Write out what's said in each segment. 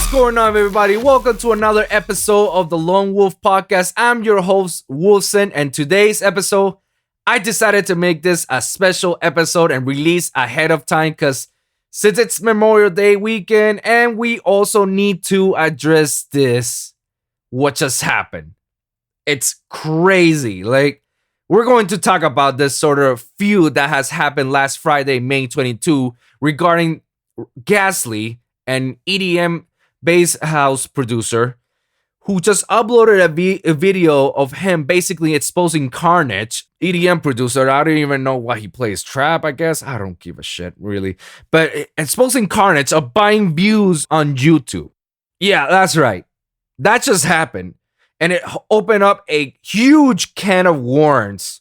What's going on, everybody? Welcome to another episode of the Lone Wolv Podcast. I'm your host, Wolfson, and today's episode, I decided to make this a special episode and release ahead of time because since it's Memorial Day weekend and we also need to address what just happened. It's crazy. We're going to talk about this sort of feud that has happened last Friday, May 22, regarding Ghastly, an EDM bass house producer who just uploaded a video of him basically exposing Carnage, EDM producer. I don't even know why he plays trap, I guess. I don't give a shit, really. But exposing Carnage of buying views on YouTube. Yeah, that's right. That just happened. And it opened up a huge can of worms.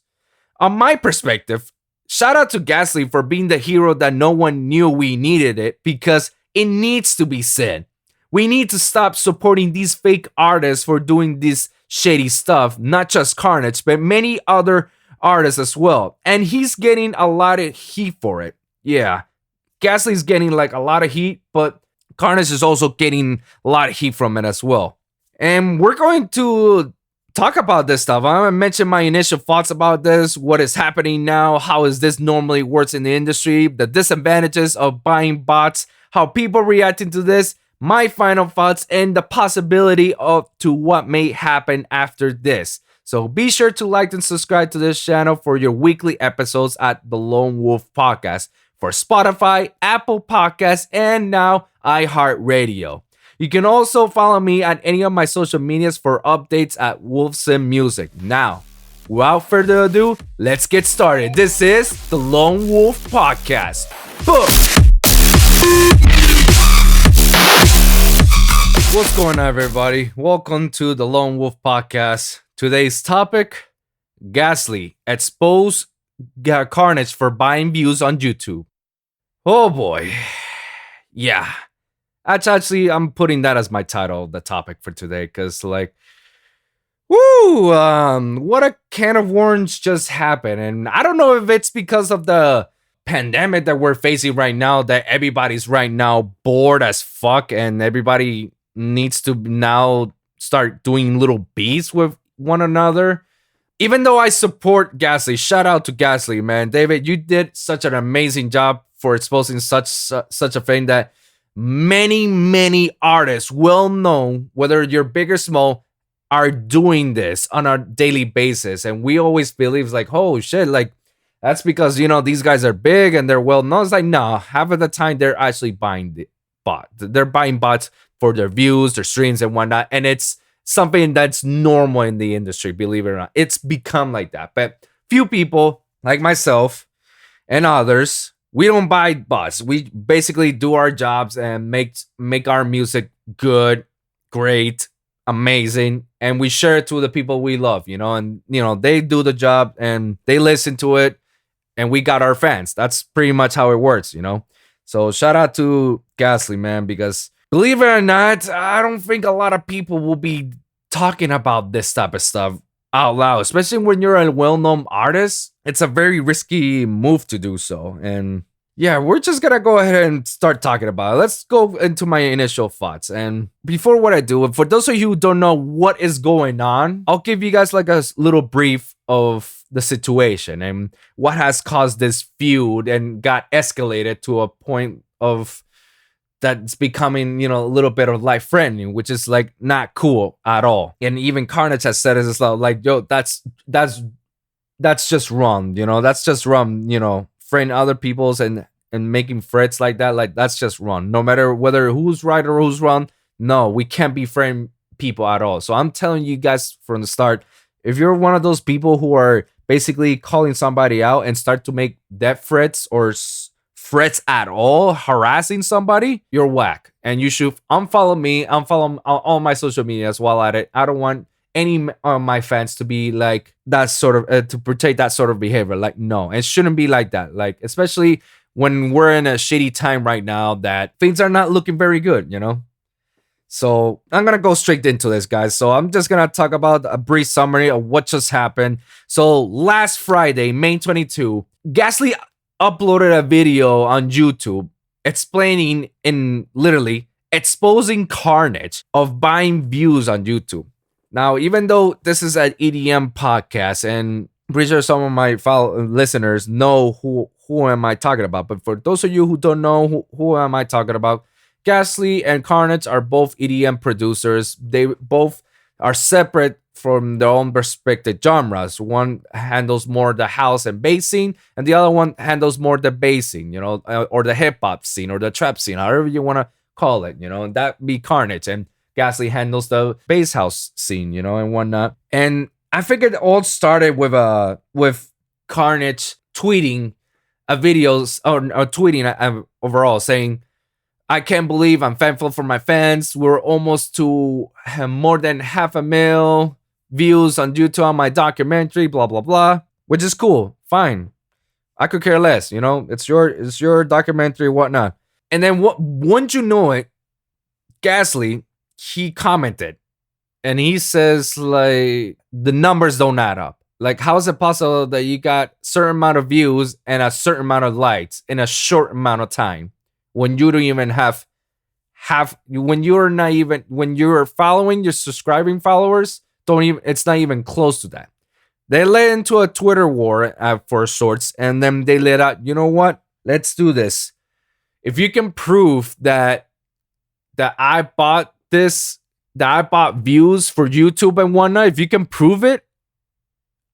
On my perspective, shout out to Ghastly for being the hero that no one knew we needed it, because it needs to be said. We need to stop supporting these fake artists for doing this shady stuff, not just Carnage, but many other artists as well. And he's getting a lot of heat for it. Yeah, Ghastly's getting a lot of heat, but Carnage is also getting a lot of heat from it as well. And we're going to talk about this stuff. I'm going to mention my initial thoughts about this, what is happening now, how is this normally works in the industry, the disadvantages of buying bots, how people reacting to this, my final thoughts, and the possibility to what may happen after this. So be sure to like and subscribe to this channel for your weekly episodes at the Lone Wolv Podcast for Spotify, Apple Podcasts, and now iHeartRadio. You can also follow me at any of my social medias for updates at Wolfson Music. Now, without further ado, let's get started. This is the Lone Wolv Podcast. Boom! What's going on, everybody? Welcome to the Lone Wolv Podcast. Today's topic, Ghastly expose Carnage for buying views on YouTube. Oh boy. Yeah. Actually, I'm putting that as my title, the topic for today, because what a can of worms just happened. And I don't know if it's because of the pandemic that we're facing right now, that everybody's right now bored as fuck and everybody needs to now start doing little beats with one another. Even though I support Ghastly, shout out to Ghastly, man. David, you did such an amazing job for exposing such a thing that many artists, well known, whether you're big or small, are doing this on a daily basis. And we always believe oh shit, that's because these guys are big and they're well known. It's nah, half of the time they're actually buying the bot. They're buying bots for their views, their streams, and whatnot. And it's something that's normal in the industry, believe it or not. It's become like that. But few people like myself and others, we don't buy bots. We basically do our jobs and make our music good, great, amazing, and we share it to the people we love, and they do the job and they listen to it, and we got our fans. That's pretty much how it works, So shout out to Ghastly, man, because believe it or not, I don't think a lot of people will be talking about this type of stuff out loud, especially when you're a well-known artist. It's a very risky move to do so. And yeah, we're just gonna go ahead and start talking about it. Let's go into my initial thoughts. And before what I do, for those of you who don't know what is going on, I'll give you guys a little brief of the situation and what has caused this feud and got escalated to a point of that's becoming, a little bit of life threatening, which is not cool at all. And even Carnage has said it as well, yo, that's just wrong, that's just wrong, friend other people's and making threats like that, that's just wrong. No matter whether who's right or who's wrong, no, we can't befriend people at all. So I'm telling you guys from the start, if you're one of those people who are basically calling somebody out and start to make death threats or threats at all, harassing somebody, you're whack. And you should unfollow me, unfollow all my social medias while at it. I don't want any of my fans to be that sort of, to portray that sort of behavior. No, it shouldn't be like that. Especially when we're in a shitty time right now that things are not looking very good, So I'm going to go straight into this, guys. So I'm just going to talk about a brief summary of what just happened. So last Friday, May 22, Ghastly uploaded a video on YouTube explaining in literally exposing Carnage of buying views on YouTube. Now, even though this is an EDM podcast, and I'm pretty sure some of my listeners know who am I talking about, but for those of you who don't know who am I talking about, Ghastly and Carnage are both EDM producers. They both are separate from their own respective genres. One handles more the house and bass scene, and the other one handles more the bass scene, or the hip hop scene, or the trap scene, however you want to call it, and that be Carnage. And Ghastly handles the bass house scene, and whatnot. And I figured it all started with Carnage tweeting a videos or tweeting overall saying, "I can't believe I'm thankful for my fans. We're almost to more than 500,000 views on YouTube on my documentary, blah, blah, blah," which is cool. Fine. I could care less. It's your documentary, whatnot. And then once you know it, Ghastly, he commented and he says, like, the numbers don't add up. Like, how is it possible that you got certain amount of views and a certain amount of likes in a short amount of time when you don't even when you're following your subscribing followers, it's not even close to that. They led into a Twitter war for sorts, and then they let out, you know what? Let's do this. If you can prove that I bought views for YouTube and whatnot, if you can prove it,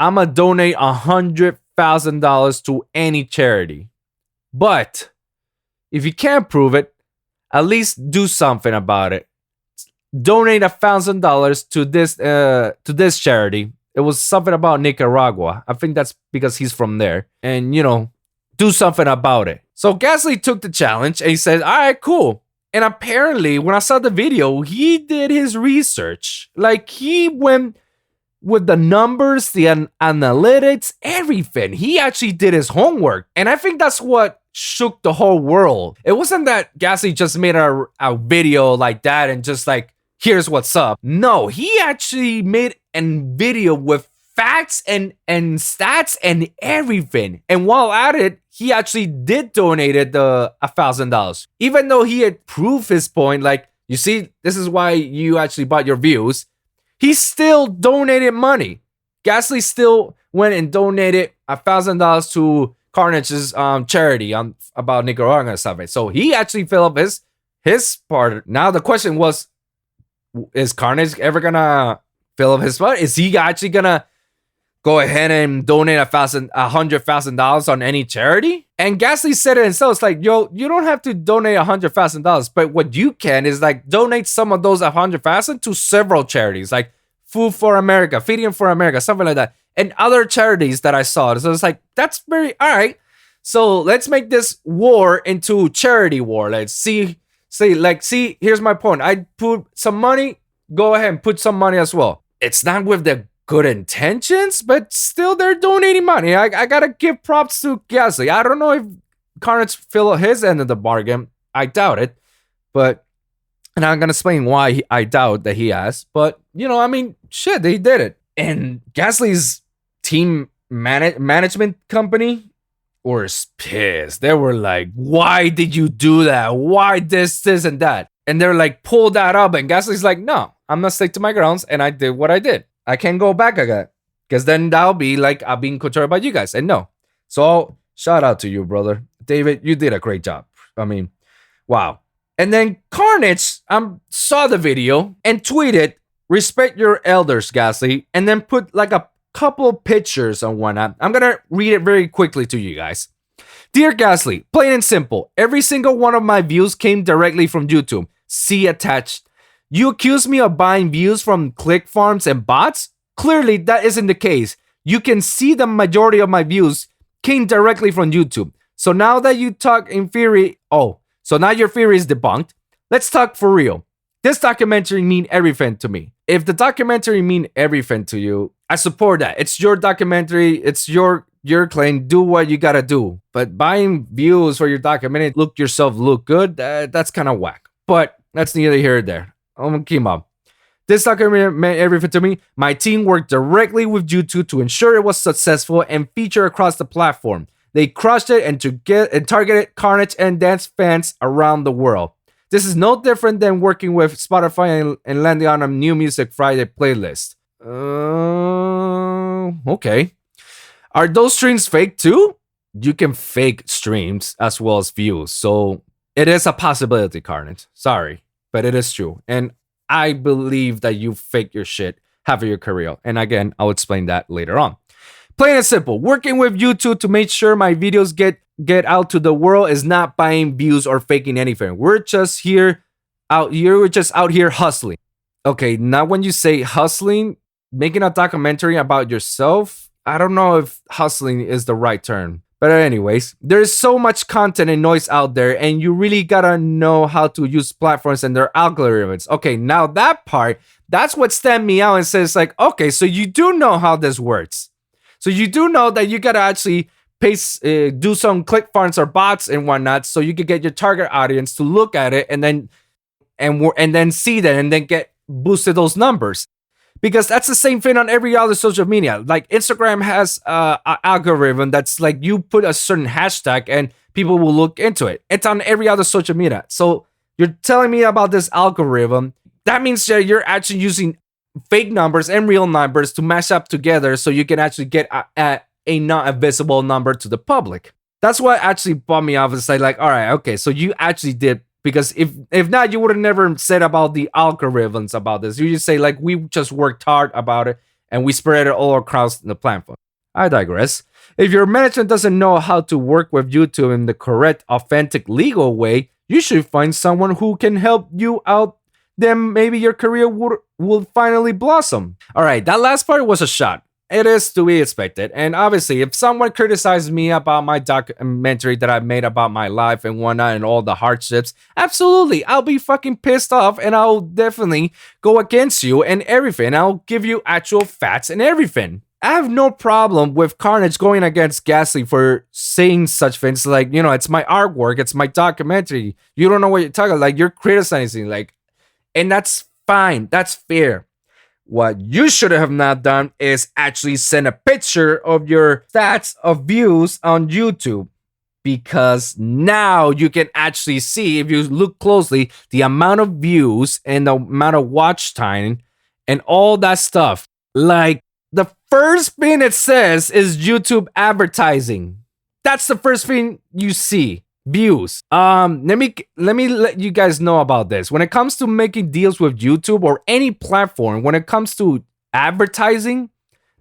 I'm gonna donate $100,000 to any charity. But if you can't prove it, at least do something about it. Donate $1,000 to this charity. It was something about Nicaragua. I think that's because he's from there. And, do something about it. So Ghastly took the challenge and he said, all right, cool. And apparently, when I saw the video, he did his research. Like, he went with the numbers, the analytics, everything. He actually did his homework. And I think that's what shook the whole world. It wasn't that Ghastly just made a video like that and just like, here's what's up. No, he actually made a video with facts and stats and everything. And while at it, he actually did donate the $1,000. Even though he had proved his point, like, you see, this is why you actually bought your views. He still donated money. Ghastly still went and donated $1,000 to Carnage's charity about Nicaragua and stuff. So he actually filled up his part. Now the question was, is Carnage ever gonna fill up his part? Is he actually gonna go ahead and donate $100,000 on any charity? And Ghastly said it himself. It's like, yo, you don't have to donate $100,000, but what you can is like donate some of those $100,000 to several charities, like Food for America, Feeding for America, something like that, and other charities that I saw. So it's like, that's very all right. So let's make this war into charity war. Let's see, here's my point. I put some money, go ahead and put some money as well. It's not with the good intentions, but still they're donating money. I gotta give props to Ghastly. I don't know if Carnage filled his end of the bargain. I doubt it. And I'm gonna explain why I doubt that he has. But, shit, they did it. And Ghastly's team management company was pissed. They were like, why did you do that? Why this, and that? And they're like, pull that up. And Ghastly's like, no, I'm gonna stick to my grounds. And I did what I did. I can't go back again. Because then that'll be like I'm being controlled by you guys. And no. So shout out to you, brother. David, you did a great job. I mean, wow. And then Carnage saw the video and tweeted, respect your elders, Ghastly. And then put like a couple pictures on whatnot. I'm going to read it very quickly to you guys. Dear Ghastly, plain and simple, every single one of my views came directly from YouTube. See attached. You accuse me of buying views from click farms and bots? Clearly, that isn't the case. You can see the majority of my views came directly from YouTube. So now that you talk in theory, so now your theory is debunked. Let's talk for real. This documentary mean everything to me. If the documentary mean everything to you, I support that. It's your documentary. It's your claim. Do what you gotta do. But buying views for your documentary, look good, that's kind of whack. But that's neither here nor there. I'm gonna keep up. This documentary meant everything to me. My team worked directly with YouTube to ensure it was successful and featured across the platform. They crushed it and targeted Carnage and dance fans around the world. This is no different than working with Spotify and landing on a new Music Friday playlist. Okay. Are those streams fake too? You can fake streams as well as views. So it is a possibility, Carnage. Sorry, but it is true. And I believe that you fake your shit half of your career. And again, I'll explain that later on. Plain and simple, working with YouTube to make sure my videos get out to the world is not buying views or faking anything. We're just out here hustling. Okay, now when you say hustling, making a documentary about yourself, I don't know if hustling is the right term. But anyways, there's so much content and noise out there, and you really gotta know how to use platforms and their algorithms. Okay, now that part, that's what stand me out and says like, okay, so you do know how this works. So you do know that you gotta actually do some click farms or bots and whatnot, so you can get your target audience to look at it and then see that and then get boosted those numbers. Because that's the same thing on every other social media. Like Instagram has an algorithm that's like you put a certain hashtag and people will look into it. It's on every other social media. So you're telling me about this algorithm. That means that you're actually using fake numbers and real numbers to mash up together so you can actually get a not visible number to the public. That's what actually bummed me off. It's like, all right, okay, so you actually did. Because if not, you would have never said about the algorithms about this. You just say, like, we just worked hard about it and we spread it all across the platform. I digress. If your management doesn't know how to work with YouTube in the correct, authentic, legal way, you should find someone who can help you out. Then maybe your career will finally blossom. All right, that last part was a shot. It is to be expected. And obviously, if someone criticizes me about my documentary that I made about my life and whatnot and all the hardships, absolutely, I'll be fucking pissed off and I'll definitely go against you and everything. I'll give you actual facts and everything. I have no problem with Carnage going against Ghastly for saying such things like, you know, it's my artwork, it's my documentary. You don't know what you're talking about. Like, you're criticizing, like, and that's fine. That's fair. What you should have not done is actually send a picture of your stats of views on YouTube, because now you can actually see, if you look closely, the amount of views and the amount of watch time and all that stuff. Like, the first thing it says is YouTube advertising. That's the first thing you see. Views. Let me let you guys know about this. When it comes to making deals with YouTube or any platform, when it comes to advertising,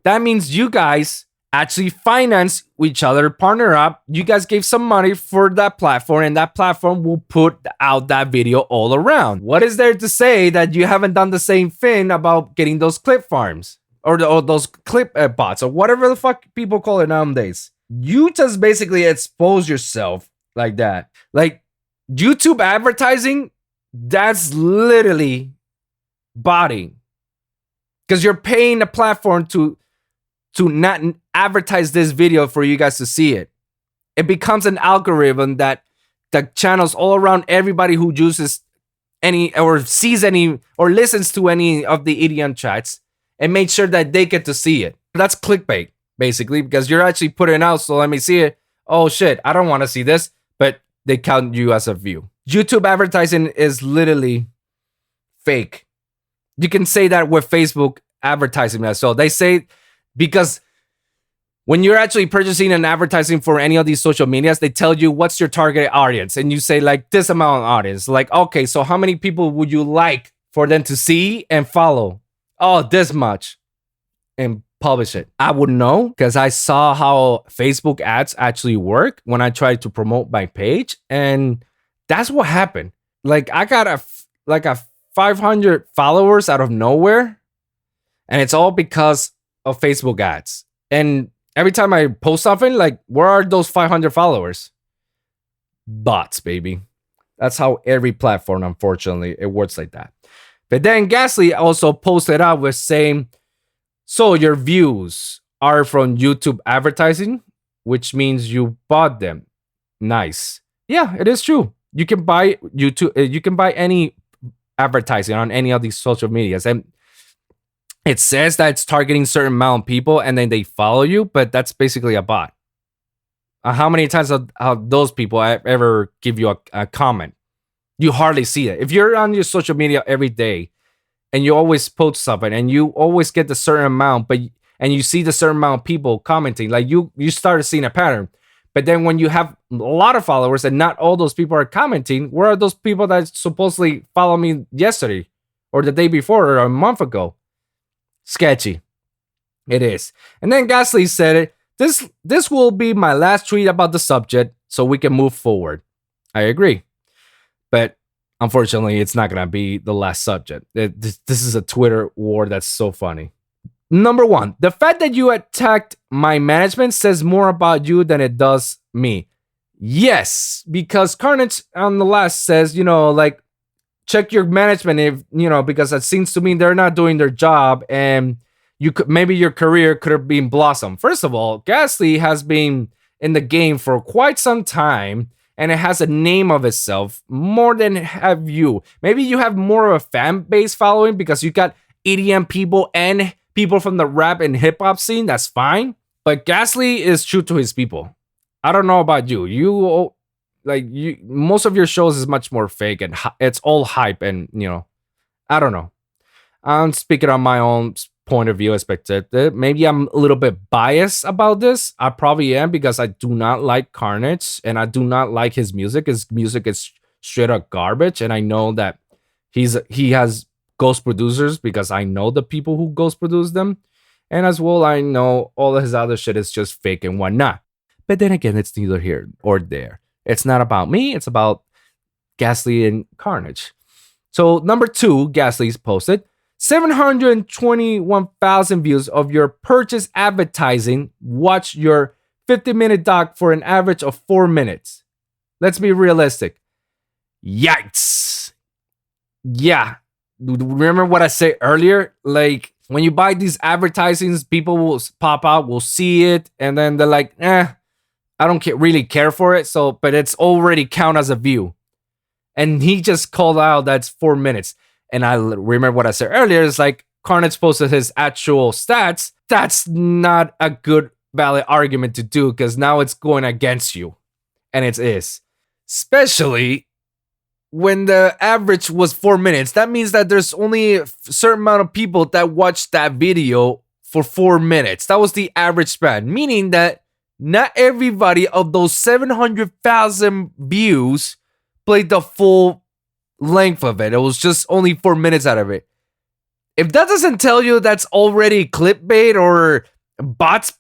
that means you guys actually finance each other, partner up. You guys gave some money for that platform, and that platform will put out that video all around. What is there to say that you haven't done the same thing about getting those clip farms or those clip bots or whatever the fuck people call it nowadays? You just basically expose yourself like that. Like, YouTube advertising, that's literally botting, because you're paying the platform to not advertise this video for you guys to see it. It becomes an algorithm that channels all around everybody who uses any or sees any or listens to any of the idiom chats and make sure that they get to see it. That's clickbait, basically, because you're actually putting out, so let me see it. Oh shit, I don't want to see this. But they count you as a view. YouTube advertising is literally fake. You can say that with Facebook advertising as well. They say, because when you're actually purchasing an advertising for any of these social medias, they tell you what's your target audience. And you say like this amount of audience. Like, okay, so how many people would you like for them to see and follow? Oh, this much. And publish it. I would know, because I saw how Facebook ads actually work when I tried to promote my page, and that's what happened. Like, I got a 500 followers out of nowhere, and it's all because of Facebook ads. And every time I post something, like, where are those 500 followers? Bots, baby. That's how every platform, unfortunately, it works like that. But then Ghastly also posted out with saying, so your views are from YouTube advertising, which means you bought them. Nice. Yeah, it is true. You can buy YouTube. You can buy any advertising on any of these social medias, and it says that it's targeting certain amount of people, and then they follow you. But that's basically a bot. How many times have those people ever give you a comment? You hardly see it. If you're on your social media every day and you always post something and you always get the certain amount, and you see the certain amount of people commenting, like you started seeing a pattern. But then when you have a lot of followers and not all those people are commenting, where are those people that supposedly follow me yesterday or the day before or a month ago? Sketchy. It is. And then Ghastly said it. This will be my last tweet about the subject so we can move forward. I agree. But unfortunately, it's not going to be the last subject. This is a Twitter war that's so funny. Number one, the fact that you attacked my management says more about you than it does me. Yes, because Carnage on the last says, like, check your management if, because it seems to me they're not doing their job and maybe your career could have been blossomed. First of all, Ghastly has been in the game for quite some time and it has a name of itself more than have you. Maybe you have more of a fan base following because you got EDM people and people from the rap and hip hop scene. That's fine. But Ghastly is true to his people. I don't know about you. Most of your shows is much more fake and it's all hype and, I don't know. I'm speaking on my own point of view, expected. Maybe I'm a little bit biased about this. I probably am because I do not like Carnage and I do not like his music. His music is straight up garbage, and I know that he has ghost producers because I know the people who ghost produce them, and as well I know all of his other shit is just fake and whatnot. But then again, it's neither here or there. It's not about me. It's about Ghastly and Carnage. So number 2, Ghastly's posted 721,000 views of your purchase advertising. Watch your 50-minute doc for an average of 4 minutes. Let's be realistic. Yikes. Yeah. Remember what I said earlier? Like, when you buy these advertisings, people will pop out, will see it, and then they're like, I don't really care for it. So, but it's already count as a view. And he just called out that's 4 minutes. And I remember what I said earlier. It's like Carnage posted his actual stats. That's not a good valid argument to do because now it's going against you. And it is. Especially when the average was 4 minutes. That means that there's only a certain amount of people that watched that video for 4 minutes. That was the average span. Meaning that not everybody of those 700,000 views played the full length of it. It was just only 4 minutes out of it. If that doesn't tell you that's already clickbait or bot,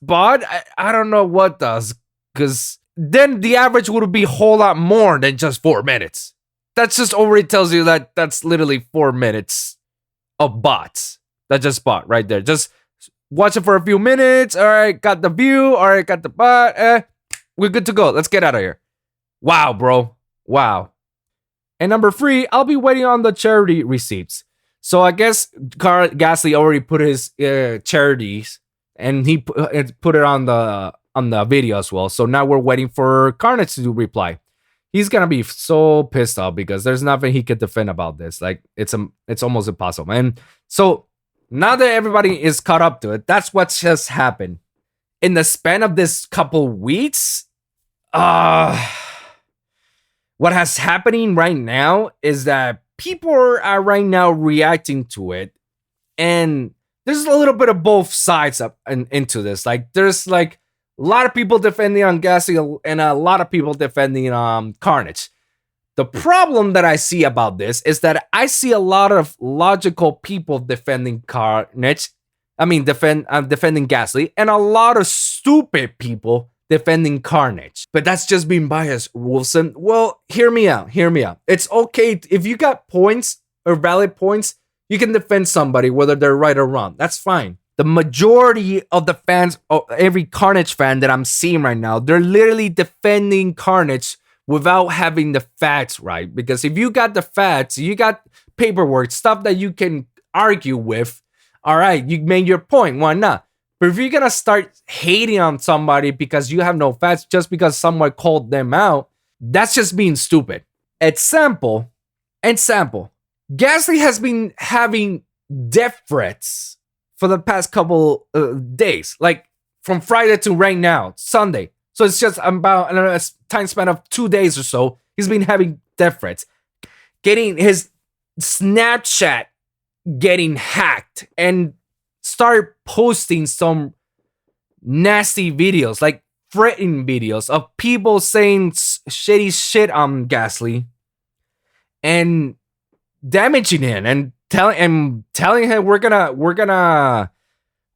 I don't know what does. Because then the average would be a whole lot more than just 4 minutes. That just already tells you that that's literally 4 minutes of bots. That just bot right there. Just watch it for a few minutes. All right, got the view. All right, got the bot. We're good to go. Let's get out of here. Wow, bro. Wow. And number 3, I'll be waiting on the charity receipts. So I guess Ghastly already put his charities, and he put it on the video as well. So now we're waiting for Carnage to reply. He's gonna be so pissed off because there's nothing he could defend about this. Like it's almost impossible. And so now that everybody is caught up to it, that's what just happened in the span of this couple weeks. What has happening right now is that people are right now reacting to it, and there's a little bit of both sides up into this. Like there's like a lot of people defending on Ghastly and a lot of people defending Carnage. The problem that I see about this is that I see a lot of logical people defending Carnage. I mean, defending Ghastly, and a lot of stupid people defending Carnage. But that's just being biased, Wolfson. Well, hear me out. It's okay if you got points or valid points, you can defend somebody whether they're right or wrong. That's fine. The majority of the fans, every Carnage fan that I'm seeing right now, they're literally defending Carnage without having the facts right. Because if you got the facts, you got paperwork, stuff that you can argue with, all right, you made your point. Why not? But if you're going to start hating on somebody because you have no facts, just because someone called them out, that's just being stupid. Example. Ghastly has been having death threats for the past couple days. Like from Friday to right now, Sunday. So it's just about a time span of 2 days or so. He's been having death threats. getting his Snapchat getting hacked and started posting some nasty videos, like threatening videos of people saying shitty shit on Ghastly and damaging him and telling him we're gonna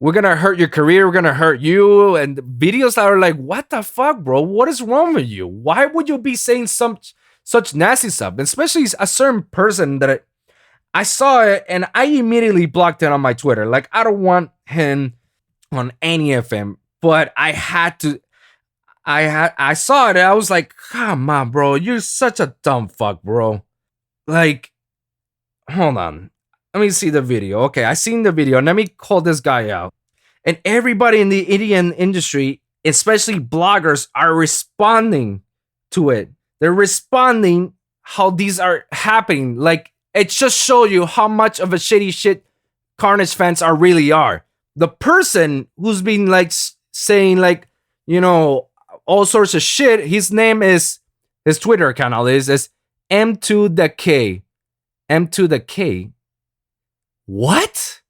hurt your career, we're gonna hurt you, and videos that are like, what the fuck, bro? What is wrong with you? Why would you be saying such nasty stuff? And especially a certain person that I saw it and I immediately blocked it on my Twitter. Like, I don't want him on any of them, but I had to. I saw it and I was like, come on, bro, you're such a dumb fuck, bro. Like, hold on. Let me see the video. Okay, I seen the video. Let me call this guy out. And everybody in the Indian industry, especially bloggers, are responding to it. They're responding how these are happening. Like, it just shows you how much of a shitty shit Carnage fans really are. The person who's been like saying like, you know, all sorts of shit, his name is, his Twitter account is M2 the K. M2 the K. What?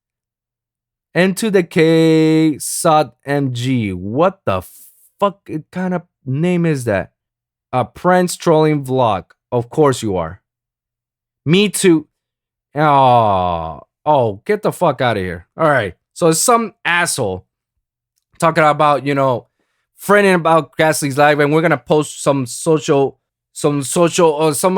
M2 the K Sod MG. What the fuck kind of name is that? A Prince trolling vlog. Of course you are. Me too. Oh, get the fuck out of here. All right. So some asshole talking about, you know, friending about Ghastly's life, and we're gonna post some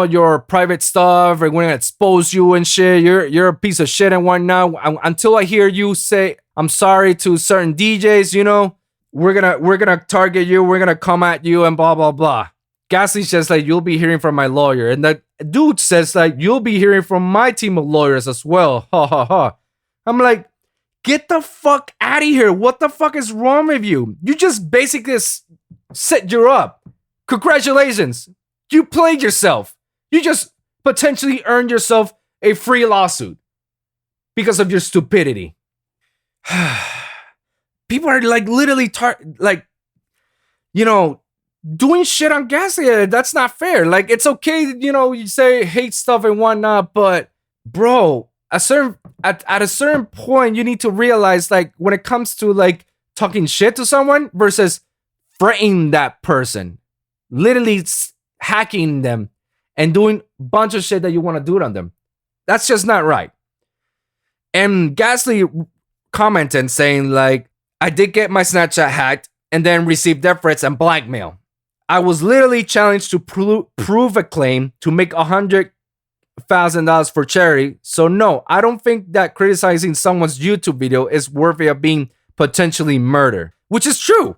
of your private stuff, and we're gonna expose you and shit. You're a piece of shit and whatnot. Until I hear you say I'm sorry to certain DJs, you know, we're gonna target you. We're gonna come at you and blah blah blah. Ghastly's just like, you'll be hearing from my lawyer, and that dude says like, you'll be hearing from my team of lawyers as well. Ha ha ha. I'm like, get the fuck out of here. What the fuck is wrong with you? You just basically set you up. Congratulations. You played yourself. You just potentially earned yourself a free lawsuit because of your stupidity. People are like literally you know, doing shit on Ghastly. That's not fair. Like, it's okay, you know, you say hate stuff and whatnot, but bro, at a certain point, you need to realize, like, when it comes to like talking shit to someone versus threatening that person, literally hacking them and doing a bunch of shit that you want to do on them, that's just not right. And Ghastly commented saying like, I did get my Snapchat hacked and then received death threats and blackmail. I was literally challenged to prove a claim to make $100,000 for charity. So no, I don't think that criticizing someone's YouTube video is worthy of being potentially murder, which is true.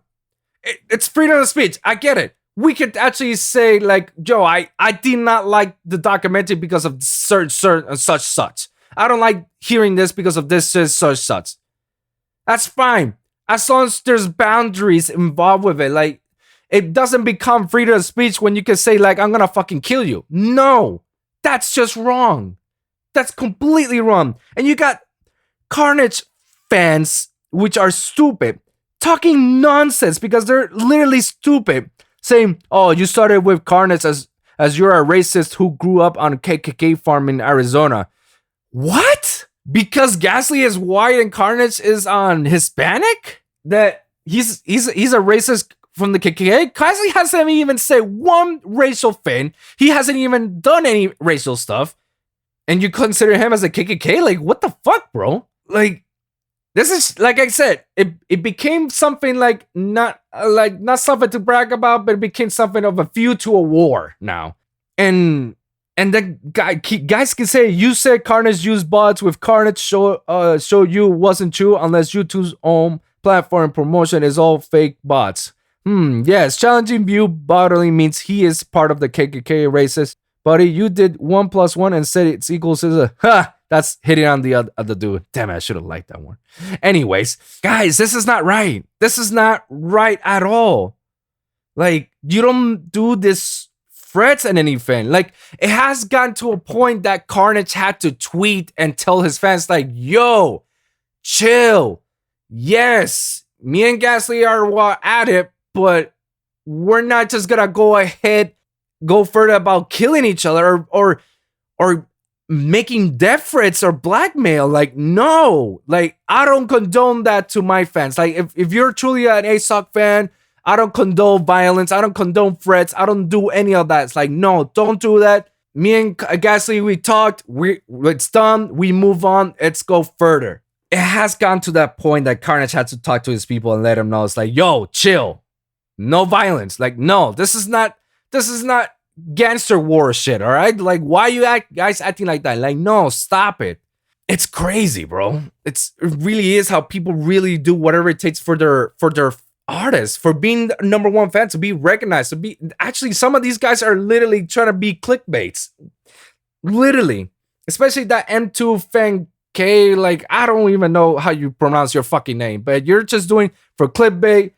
It's freedom of speech. I get it. We could actually say like, Joe, I did not like the documentary because of certain such. I don't like hearing this because of this such. That's fine. As long as there's boundaries involved with it. Like, it doesn't become freedom of speech when you can say like, I'm gonna fucking kill you. No, that's just wrong. That's completely wrong. And you got Carnage fans, which are stupid, talking nonsense because they're literally stupid, saying, oh, you started with Carnage as you're a racist who grew up on a KKK farm in Arizona. What? Because Ghastly is white and Carnage is on Hispanic? That he's a racist from the KKK? Ghastly hasn't even said one racial thing. He hasn't even done any racial stuff. And you consider him as a KKK? Like, what the fuck, bro? Like, this is, like I said, it became something like not something to brag about, but it became something of a feud to a war now. And the guys can say, you said Carnage used bots with Carnage show you wasn't true unless YouTube's own platform promotion is all fake bots. Yes, challenging view bodily means he is part of the KKK racist. Buddy, you did 1 + 1 and said it's equals to that's hitting on the other dude. Damn it, I should have liked that one. Anyways, guys, this is not right. This is not right at all. Like, you don't do this threats and anything. Like, it has gotten to a point that Carnage had to tweet and tell his fans like, yo, chill. Yes, me and Ghastly are at it, but we're not just gonna go further about killing each other or or making death threats or blackmail. Like, no, like, I don't condone that to my fans. Like, if you're truly an ASOC fan, I don't condone violence. I don't condone threats. I don't do any of that. It's like, no, don't do that. Me and Ghastly, we talked. It's done. We move on. Let's go further. It has gone to that point that Carnage had to talk to his people and let him know. It's like, yo, chill. No violence. Like, no, this is not gangster war shit, all right? Like, why you guys acting like that? Like, no, stop it. It's crazy, bro. It really is how people really do whatever it takes for their artists, for being the number one fan, to be recognized, to be actually, some of these guys are literally trying to be clickbaits. Literally. Especially that M2 fan K, like, I don't even know how you pronounce your fucking name, but you're just doing for clickbait.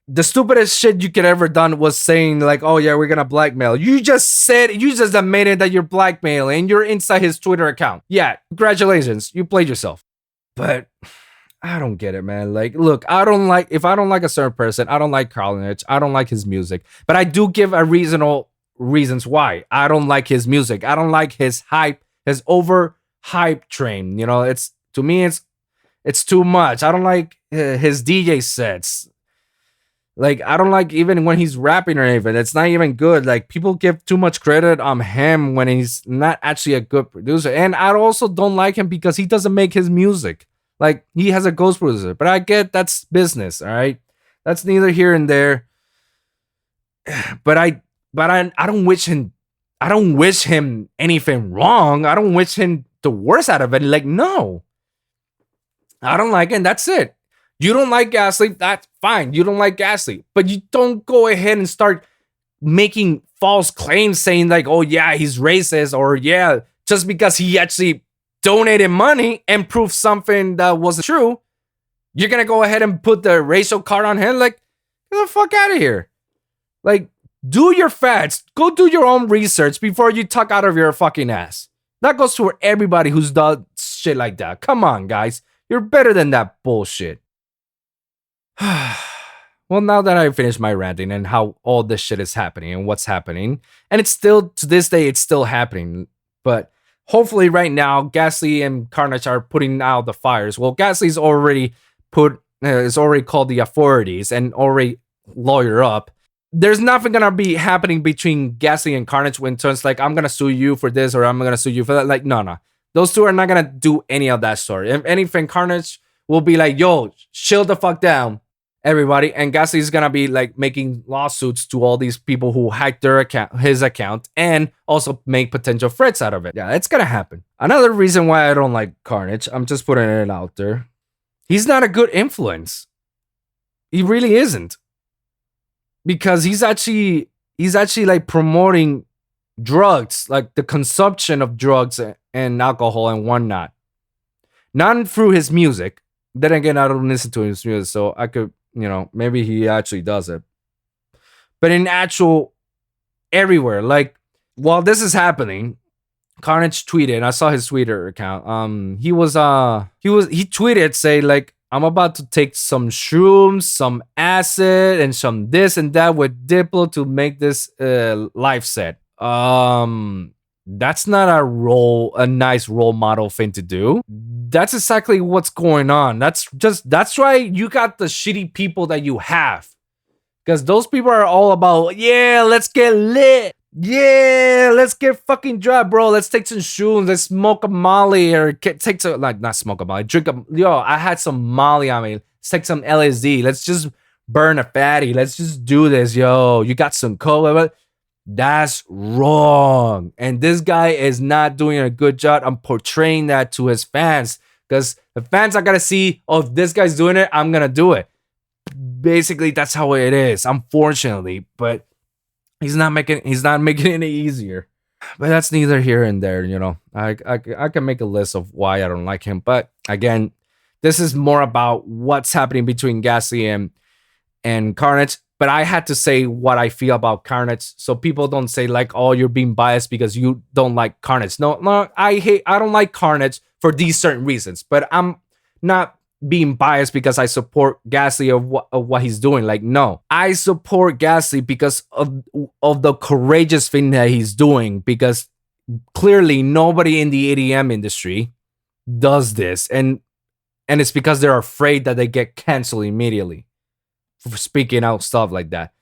The stupidest shit you could ever done was saying like, oh yeah, we're gonna blackmail. You just admitted that you're blackmailing. You're inside his Twitter account. Yeah, congratulations, you played yourself. But I don't get it, man. Like, look, if I don't like a certain person, I don't like Carnage, I don't like his music. But I do give a reasonable reasons why I don't like his music. I don't like his hype, his over hype train. You know, it's, to me, it's too much. I don't like his DJ sets. Like, I don't like even when he's rapping or anything. It's not even good. Like, people give too much credit on him when he's not actually a good producer. And I also don't like him because he doesn't make his music. Like, he has a ghost producer. But I get that's business, all right? That's neither here and there. But I don't wish him anything wrong. I don't wish him the worst out of it. Like, no. I don't like it, and that's it. You don't like Ghastly, that's fine. You don't like Ghastly. But you don't go ahead and start making false claims saying like, oh yeah, he's racist, or yeah, just because he actually donated money and proved something that wasn't true, you're gonna go ahead and put the racial card on him. Like, get the fuck out of here. Like, do your facts. Go do your own research before you talk out of your fucking ass. That goes for everybody who's done shit like that. Come on, guys. You're better than that bullshit. Well, now that I finished my ranting and how all this shit is happening and what's happening, and it's still, to this day, it's still happening. But hopefully right now, Ghastly and Carnage are putting out the fires. Well, Ghastly's already already called the authorities and already lawyer up. There's nothing gonna be happening between Ghastly and Carnage when it turns like, I'm gonna sue you for this or I'm gonna sue you for that. Like, no. Those two are not gonna do any of that story. If anything, Carnage will be like, yo, chill the fuck down, everybody. And Ghastly is gonna be like making lawsuits to all these people who hacked his account, and also make potential threats out of it. Yeah, it's gonna happen. Another reason why I don't like Carnage, I'm just putting it out there. He's not a good influence. He really isn't. Because he's actually like promoting drugs, like the consumption of drugs and alcohol and whatnot. Not through his music. Then again, I don't listen to his music, so I could, maybe he actually does it. But in actual everywhere, like, while this is happening, Carnage tweeted, I saw his Twitter account. He tweeted, say like, I'm about to take some shrooms, some acid, and some this and that with Diplo to make this live set. That's not a nice role model thing to do. That's exactly what's going on. That's why you got the shitty people that you have. Because those people are all about, yeah, let's get lit. Yeah, let's get fucking dry, bro. Let's take some shrooms. Let's smoke a molly, or take some, like, not smoke a molly. I had some molly on me. Let's take some LSD. Let's just burn a fatty. Let's just do this, yo. You got some cola. That's wrong. And this guy is not doing a good job on portraying that to his fans. Because the fans are gonna see, oh, if this guy's doing it, I'm gonna do it. Basically, that's how it is, unfortunately. But he's not making it any easier. But that's neither here and there, I can make a list of why I don't like him. But again, this is more about what's happening between Ghastly and Carnage. But I had to say what I feel about Carnage, so people don't say like, oh, you're being biased because you don't like Carnage. No, I don't like Carnage for these certain reasons. But I'm not being biased because I support Ghastly of what he's doing. Like, no, I support Ghastly because of the courageous thing that he's doing, because Clearly, nobody in the EDM industry does this, and it's because they're afraid that they get canceled immediately for speaking out stuff like that.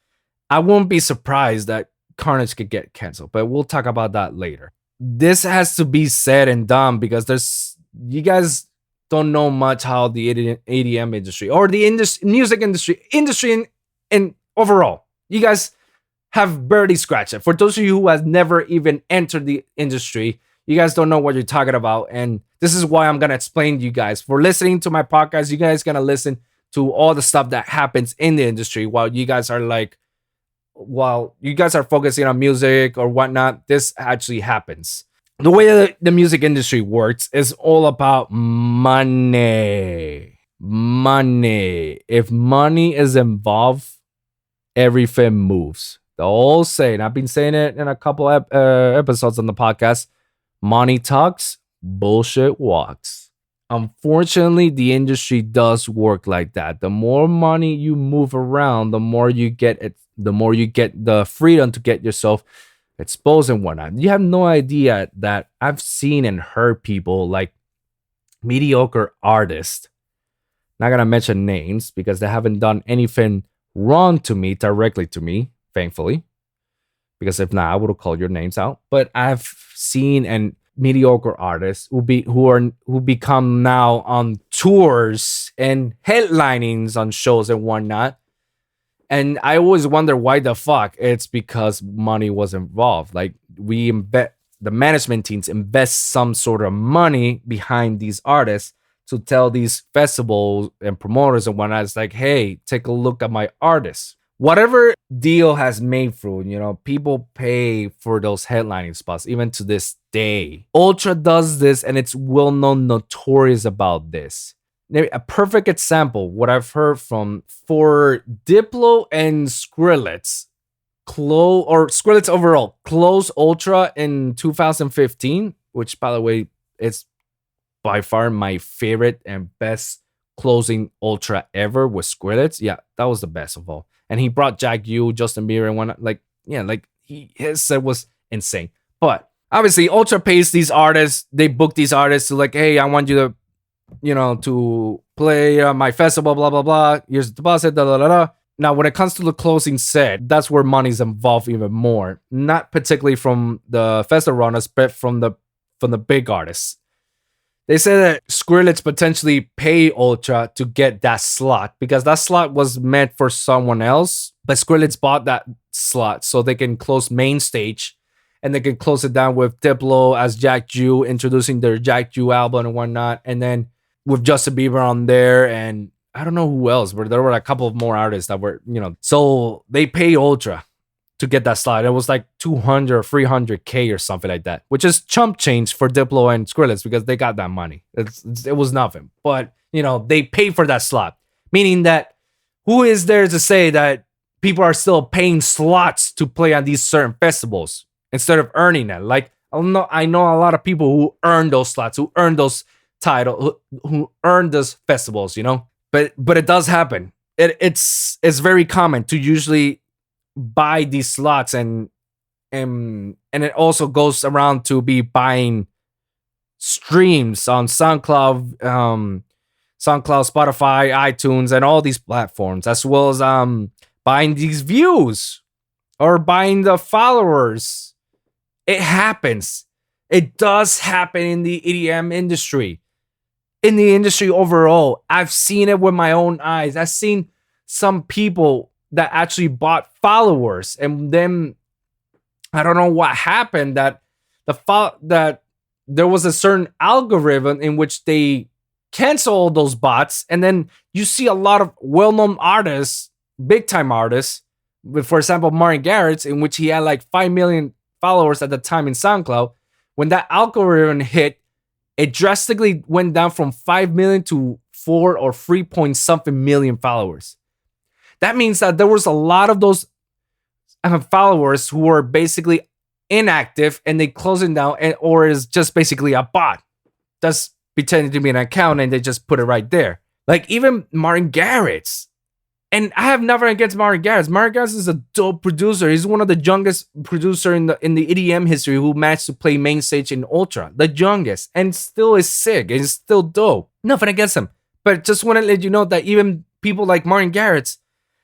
I won't be surprised that Carnage could get canceled, but we'll talk about that later. This has to be said and done because you guys don't know much how the EDM industry or the music industry in overall. You guys have barely scratched it. For those of you who has never even entered the industry, you guys don't know what you're talking about. And this is why I'm going to explain to you guys. For listening to my podcast, you guys going to listen to all the stuff that happens in the industry while you guys are focusing on music or whatnot. This actually happens. The way the music industry works is all about money. Money. If money is involved, everything moves. The old saying, I've been saying it in a couple episodes on the podcast, money talks, bullshit walks. Unfortunately, the industry does work like that. The more money you move around, the more you get it, the more you get the freedom to get yourself exposed and whatnot. You have no idea that I've seen and heard people like mediocre artists, not gonna mention names because they haven't done anything wrong to me directly to me, thankfully, because if not, I would have called your names out. But I've seen and mediocre artists who become now on tours and headlinings on shows and whatnot. And I always wonder why the fuck. It's because money was involved. Like the management teams invest some sort of money behind these artists to tell these festivals and promoters and whatnot, it's like, hey, take a look at my artists. Whatever deal has made through, people pay for those headlining spots, even to this day. Ultra does this, and it's well known, notorious about this. A perfect example, what I've heard for Diplo and Skrillex, Skrillex overall, close Ultra in 2015, which, by the way, is by far my favorite and best closing Ultra ever with Skrillex. Yeah, that was the best of all. And he brought Jack U, Justin Bieber, and whatnot. His set was insane. But obviously, Ultra pays these artists. They book these artists to hey, I want you to, to play my festival, blah, blah, blah. Here's the deposit, da, da, da, da. Now, when it comes to the closing set, that's where money's involved even more. Not particularly from the festival runners, but from the big artists. They say that Skrillex potentially pay Ultra to get that slot because that slot was meant for someone else, but Skrillex bought that slot so they can close main stage and they can close it down with Diplo as Jack Jew introducing their Jack Jew album and whatnot, and then with Justin Bieber on there and I don't know who else, but there were a couple of more artists that were, so they pay Ultra to get that slot. It was like 200 or 300K or something like that, which is chump change for Diplo and Skrillex because they got that money. It was nothing, but they pay for that slot, meaning that who is there to say that people are still paying slots to play on these certain festivals instead of earning that? Like, I know a lot of people who earn those slots, who earn those titles, who earn those festivals, but it does happen. It's very common to usually buy these slots and it also goes around to be buying streams on SoundCloud, Spotify, iTunes, and all these platforms, as well as buying these views or buying the followers. It happens. It does happen in the EDM industry. In the industry overall, I've seen it with my own eyes. I've seen some people that actually bought followers, and then I don't know what happened that that there was a certain algorithm in which they cancel all those bots, and then you see a lot of well-known artists, big-time artists, for example, Martin Garrix, in which he had like 5 million followers at the time in SoundCloud. When that algorithm hit, it drastically went down from 5 million to 4 or 3 point something million followers. That means that there was a lot of those followers who were basically inactive and they closing down, or is just basically a bot that's pretending to be an account and they just put it right there. Like even Martin Garrix, And I have nothing against Martin Garrix. Martin Garrix is a dope producer. He's one of the youngest producer in the EDM history who managed to play main stage in Ultra, the youngest, and still is sick and still dope. Nothing against him, but just want to let you know that even people like Martin Garrix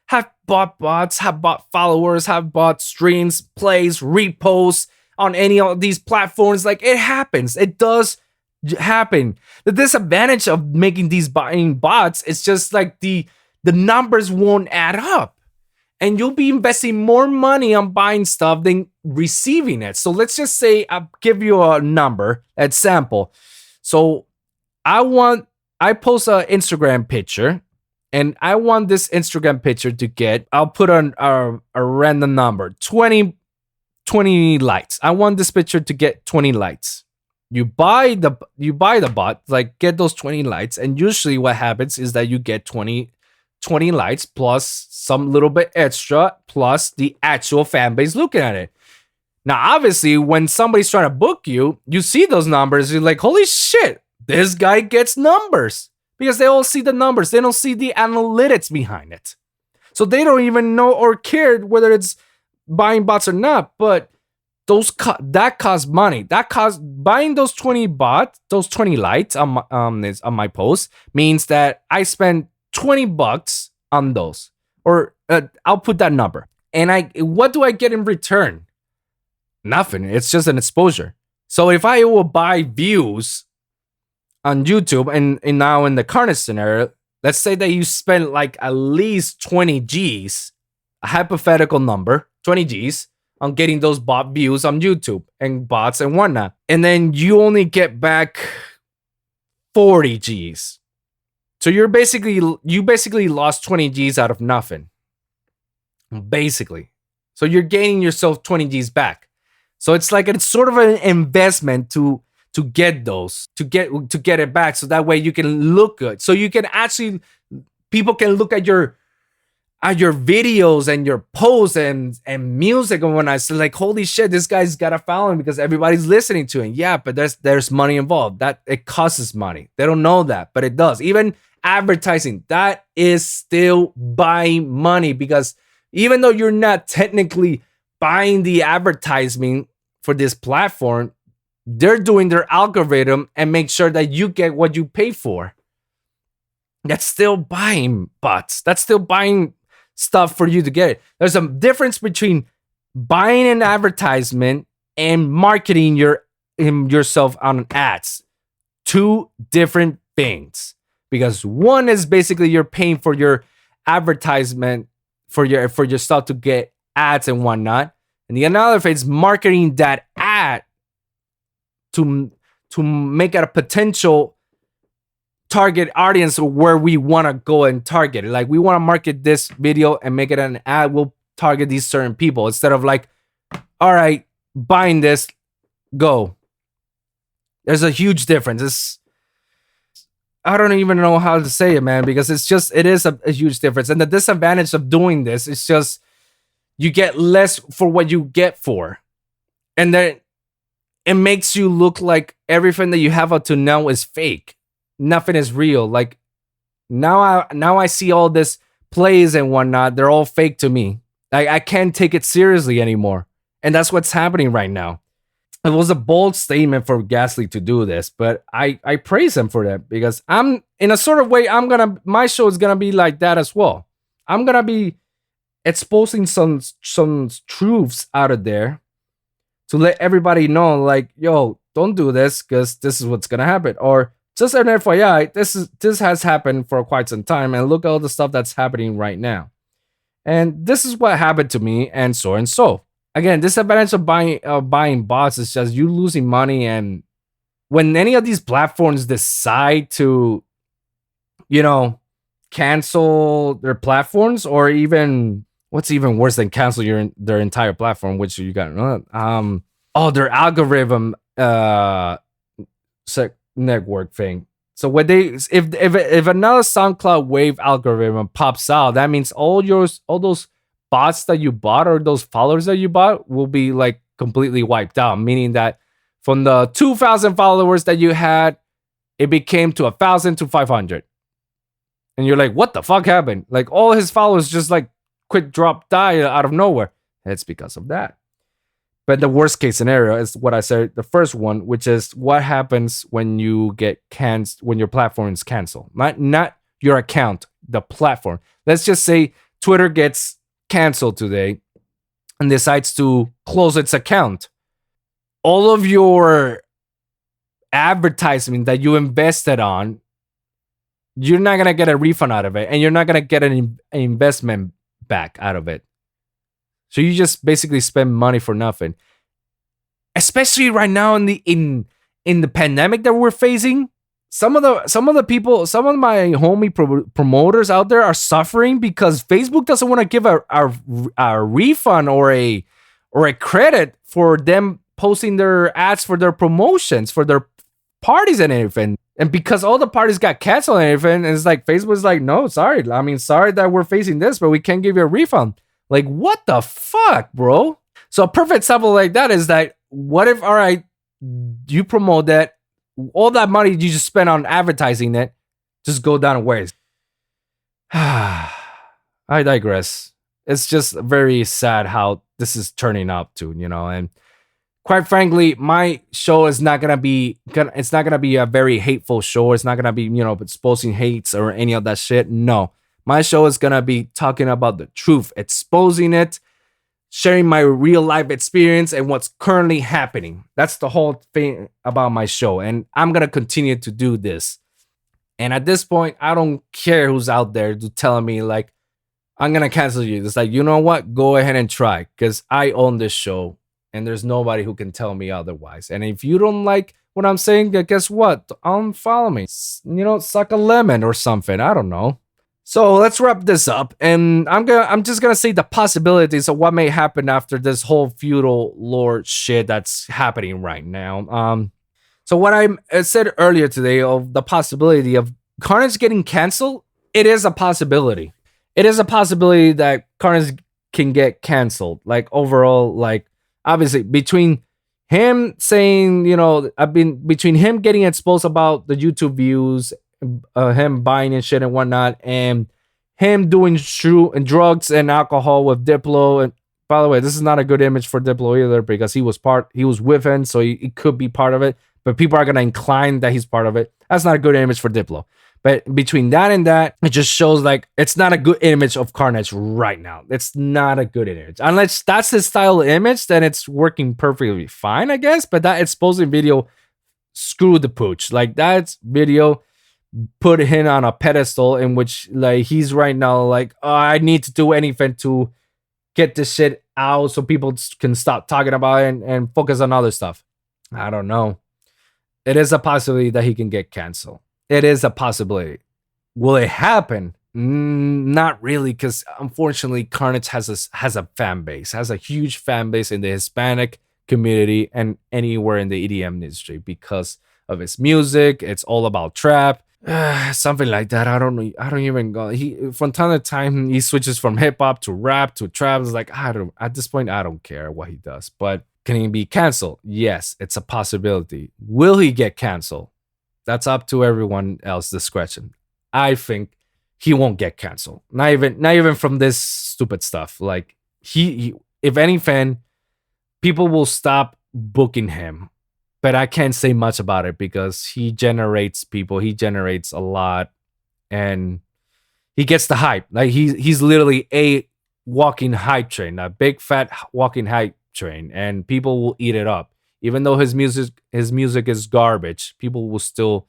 have bought bots, have bought followers, have bought streams, plays, reposts on any of these platforms. Like, it happens. It does happen. The disadvantage of making these buying bots is just like the numbers won't add up. And you'll be investing more money on buying stuff than receiving it. So let's just say I'll give you a number, a sample. So I post an Instagram picture, and I want this Instagram picture to get, I'll put on a random number, 20 likes. I want this picture to get 20 likes. You buy the bot, like, get those 20 likes, and usually what happens is that you get 20 likes plus some little bit extra plus the actual fan base looking at it. Now, obviously, when somebody's trying to book you, you see those numbers, you're like, holy shit, this guy gets numbers, because they all see the numbers. They don't see the analytics behind it. So they don't even know or care whether it's buying bots or not, but that costs money. That costs buying those 20 bots, those 20 likes on my post means that I spend $20 on those, or I'll put that number. And what do I get in return? Nothing. It's just an exposure. So if I will buy views on YouTube, and now in the Carnage scenario, let's say that you spend like at least 20 G's, a hypothetical number, 20 G's on getting those bot views on YouTube and bots and whatnot. And then you only get back 40 G's. So you basically lost 20 G's out of nothing. Basically. So you're gaining yourself 20 G's back. So it's like it's sort of an investment to get those, to get it back, so that way you can look good. So you can actually, people can look at your videos and your posts and music and whatnot. So like, holy shit, this guy's got a following because everybody's listening to him. Yeah, but there's money involved. That it costs money. They don't know that, but it does. Even advertising, that is still buying money, because even though you're not technically buying the advertising for this platform, they're doing their algorithm and make sure that you get what you pay for. That's still buying bots. That's still buying stuff for you to get it. There's a difference between buying an advertisement and marketing yourself on ads. Two different things. Because one is basically you're paying for your advertisement for your stuff to get ads and whatnot. And the another thing is marketing that ad to make it a potential target audience where we want to go and target it. Like, we want to market this video and make it an ad. We'll target these certain people instead of like, all right, buying this, go. There's a huge difference. I don't even know how to say it, man, because it is a huge difference. And the disadvantage of doing this is just you get less for what you get for. And then it makes you look like everything that you have up to now is fake. Nothing is real. Like, now I see all this plays and whatnot. They're all fake to me. I can't take it seriously anymore. And that's what's happening right now. It was a bold statement for Ghastly to do this, but I praise him for that, because I'm, in a sort of way, my show is gonna be like that as well. I'm gonna be exposing some truths out of there to let everybody know, like, yo, don't do this because this is what's gonna happen. Or just an FYI, this has happened for quite some time, and look at all the stuff that's happening right now. And this is what happened to me, and so and so. Again, disadvantage of buying bots is just you losing money. And when any of these platforms decide to, cancel their platforms, or even what's even worse than cancel their entire platform, which you got their algorithm network thing. So when if another SoundCloud Wave algorithm pops out, that means all those bots that you bought, or those followers that you bought, will be like completely wiped out, meaning that from the 2,000 followers that you had, it became to 1,000 to 500. And you're like, what the fuck happened? Like all his followers just like quick drop die out of nowhere. It's because of that. But the worst case scenario is what I said, the first one, which is what happens when you get canceled, when your platform is canceled. Not your account, the platform. Let's just say Twitter gets canceled today and decides to close its account. All of your advertisement that you invested on, you're not going to get a refund out of it, and you're not going to get an investment back out of it. So you just basically spend money for nothing. Especially right now in the pandemic that we're facing, some of the people, some of my homie promoters out there are suffering because Facebook doesn't want to give a refund or a credit for them posting their ads for their promotions, for their parties and everything. And because all the parties got canceled and everything, and it's like Facebook's like, no, sorry. I mean, sorry that we're facing this, but we can't give you a refund. Like, what the fuck, bro? So a perfect example like that is that what if, all right, you promote that, all that money you just spent on advertising it, just go down in waste. I digress. It's just very sad how this is turning up to, and quite frankly, my show is not gonna be a very hateful show. It's not gonna be, exposing hates or any of that shit. No. My show is gonna be talking about the truth, exposing it, sharing my real life experience and what's currently happening. That's the whole thing about my show. And I'm gonna continue to do this. And at this point, I don't care who's out there telling me like, I'm gonna cancel you. It's like, you know what? Go ahead and try, because I own this show. And there's nobody who can tell me otherwise. And if you don't like what I'm saying, guess what? Unfollow me. Suck a lemon or something. I don't know. So let's wrap this up. And I'm just gonna say the possibilities of what may happen after this whole feudal lord shit that's happening right now. So what I said earlier today of the possibility of Carnage getting canceled, it is a possibility. It is a possibility that Carnage can get canceled. Like overall, like, obviously, between him saying, between him getting exposed about the YouTube views, him buying and shit and whatnot, and him doing and drugs and alcohol with Diplo. And by the way, this is not a good image for Diplo either, because he was with him, so he could be part of it. But people are gonna incline that he's part of it. That's not a good image for Diplo. But between that and that, it just shows like it's not a good image of Carnage right now. It's not a good image. Unless that's his style of image, then it's working perfectly fine, I guess. But that exposing video screwed the pooch. Like that video put him on a pedestal in which like he's right now like, oh, I need to do anything to get this shit out so people can stop talking about it and focus on other stuff. I don't know. It is a possibility that he can get canceled. It is a possibility. Will it happen? Not really, because unfortunately, Carnage has a fan base, has a huge fan base in the Hispanic community and anywhere in the EDM industry because of his music. It's all about trap, something like that. I don't know. I don't even go. He from time to time he switches from hip hop to rap to trap. It's like at this point I don't care what he does. But can he be canceled? Yes, it's a possibility. Will he get canceled? That's up to everyone else's discretion. I think he won't get canceled. Not even from this stupid stuff. Like he if anything, people will stop booking him. But I can't say much about it because he generates people. He generates a lot, and he gets the hype. Like he's literally a walking hype train, a big fat walking hype train, and people will eat it up. Even though his music is garbage, people will still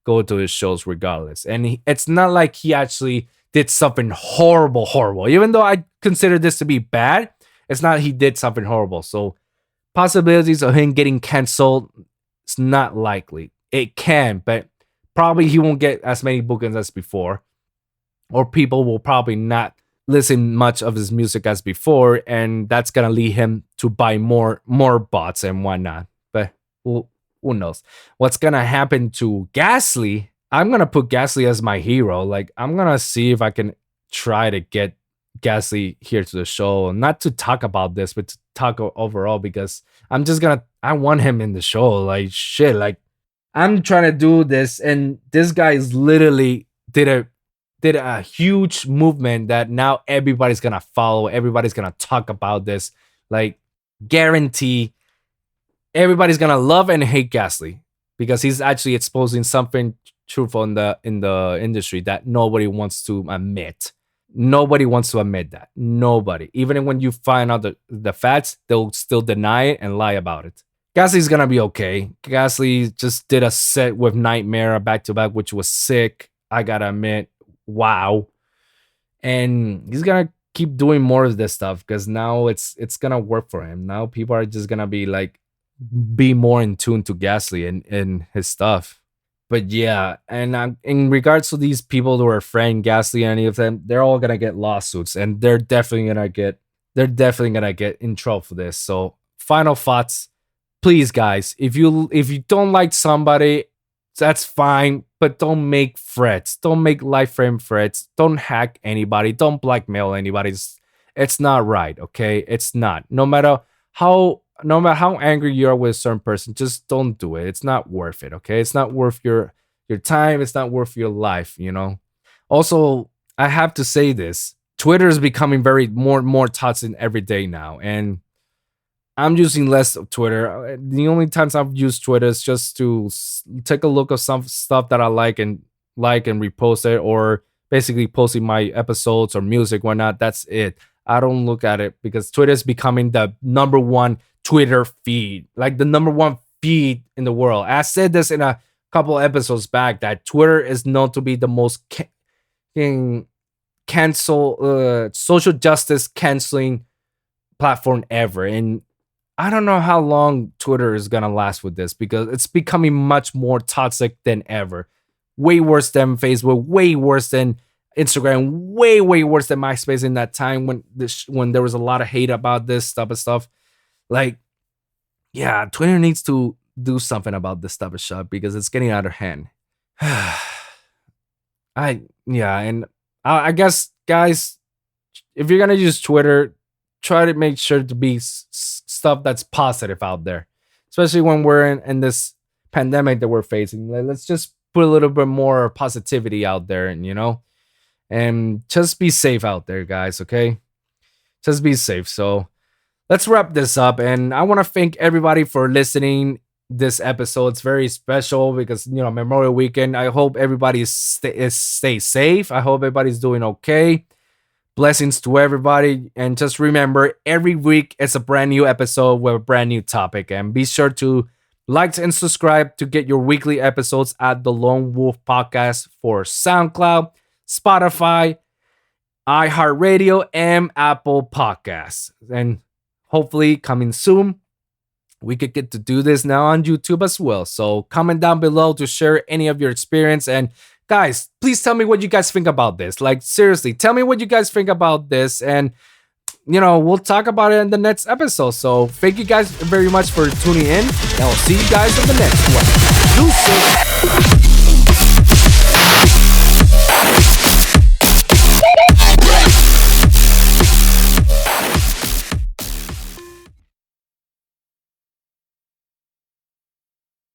go to his shows regardless. And it's not like he actually did something horrible. Even though I consider this to be bad, it's not he did something horrible. So possibilities of him getting canceled, it's not likely. It can, but probably he won't get as many bookings as before. Or people will probably not listen much of his music as before, and that's gonna lead him to buy more bots and whatnot. But who knows what's gonna happen to Ghastly? I'm gonna put Ghastly as my hero. Like I'm gonna see if I can try to get Ghastly here to the show, not to talk about this, but to talk overall, because I want him in the show. Like shit, like I'm trying to do this, and this guy is literally did a did a huge movement that now everybody's gonna follow. Everybody's gonna talk about this. Like, guarantee everybody's gonna love and hate Ghastly because he's actually exposing something truthful in the industry that nobody wants to admit. Nobody wants to admit that. Nobody. Even when you find out the facts, they'll still deny it and lie about it. Ghastly's gonna be okay. Ghastly just did a set with Nightmare back to back, which was sick. I gotta admit, wow. And he's gonna keep doing more of this stuff because now it's gonna work for him. Now people are just gonna be more in tune to Ghastly and his stuff. But yeah, and in regards to these people who are friend Ghastly, any of them, they're all gonna get lawsuits, and they're definitely gonna get in trouble for this. So, final thoughts, please, guys. If you don't like somebody, that's fine, but don't make threats. Don't make life frame threats. Don't hack anybody. Don't blackmail anybody. It's not right. Okay, it's not. No matter how angry you are with a certain person, just don't do it. It's not worth it. Okay, it's not worth your time. It's not worth your life. Also, I have to say this: Twitter is becoming more toxic every day now, and I'm using less of Twitter. The only times I've used Twitter is just to take a look at some stuff that I like and repost it, or basically posting my episodes or music, whatnot. That's it. I don't look at it because Twitter is becoming the number one Twitter feed, like the number one feed in the world. I said this in a couple episodes back that Twitter is known to be the most social justice canceling platform ever. And I don't know how long Twitter is gonna last with this because it's becoming much more toxic than ever. Way worse than Facebook, way worse than Instagram, way worse than MySpace in that time when there was a lot of hate about this type of stuff. Like, yeah, Twitter needs to do something about this type of stuff because it's getting out of hand. I guess, guys, if you're gonna use Twitter, try to make sure to be stuff that's positive out there, especially when we're in this pandemic that we're facing. Let's just put a little bit more positivity out there, and just be safe out there, guys. Okay, just be safe. So let's wrap this up, and I want to thank everybody for listening. This episode, it's very special because Memorial Weekend. I hope everybody stay safe. I hope everybody's doing okay. Blessings to everybody, and just remember, every week it's a brand new episode with a brand new topic. And be sure to like and subscribe to get your weekly episodes at the Lone Wolv Podcast for SoundCloud, Spotify, iHeartRadio, and Apple Podcasts. And hopefully coming soon, we could get to do this now on YouTube as well. So comment down below to share any of your experience. And guys, please tell me what you guys think about this. Like, seriously, tell me what you guys think about this. And, we'll talk about it in the next episode. So thank you guys very much for tuning in. And I'll see you guys in the next one. Deuces.